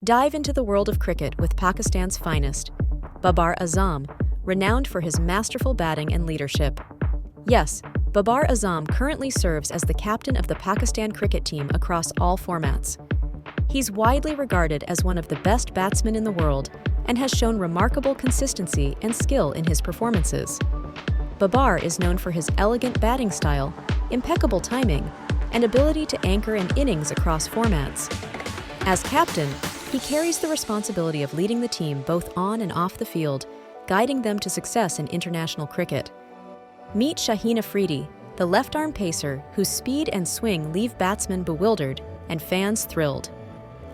Dive into the world of cricket with Pakistan's finest, Babar Azam, renowned for his masterful batting and leadership. Yes, Babar Azam currently serves as the captain of the Pakistan cricket team across all formats. He's widely regarded as one of the best batsmen in the world and has shown remarkable consistency and skill in his performances. Babar is known for his elegant batting style, impeccable timing, and ability to anchor an innings across formats. As captain, he carries the responsibility of leading the team both on and off the field, guiding them to success in international cricket. Meet Shaheen Afridi, the left-arm pacer whose speed and swing leave batsmen bewildered and fans thrilled.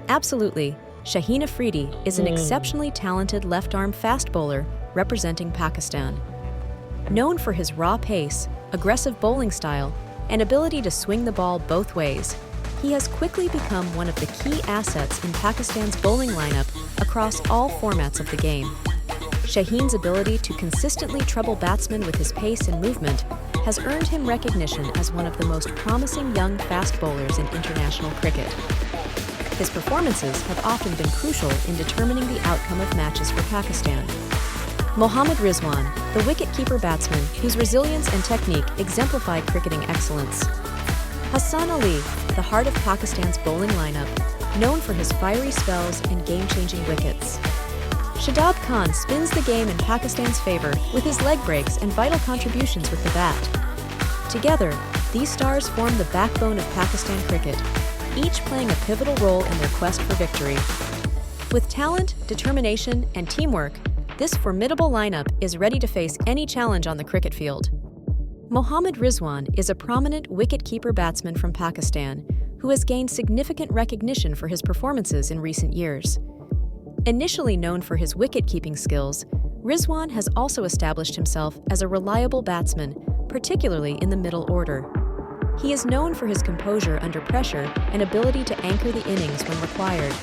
Absolutely, Shaheen Afridi is an exceptionally talented left-arm fast bowler representing Pakistan. Known for his raw pace, aggressive bowling style, and ability to swing the ball both ways, he has quickly become one of the key assets in Pakistan's bowling lineup across all formats of the game. Shaheen's ability to consistently trouble batsmen with his pace and movement has earned him recognition as one of the most promising young fast bowlers in international cricket. His performances have often been crucial in determining the outcome of matches for Pakistan. Mohammad Rizwan, the wicket-keeper batsman whose resilience and technique exemplify cricketing excellence. Hassan Ali, the heart of Pakistan's bowling lineup, known for his fiery spells and game-changing wickets. Shadab Khan spins the game in Pakistan's favor with his leg breaks and vital contributions with the bat. Together, these stars form the backbone of Pakistan cricket, each playing a pivotal role in their quest for victory. With talent, determination, and teamwork, this formidable lineup is ready to face any challenge on the cricket field. Mohammad Rizwan is a prominent wicket-keeper batsman from Pakistan who has gained significant recognition for his performances in recent years. Initially known for his wicket-keeping skills, Rizwan has also established himself as a reliable batsman, particularly in the middle order. He is known for his composure under pressure and ability to anchor the innings when required.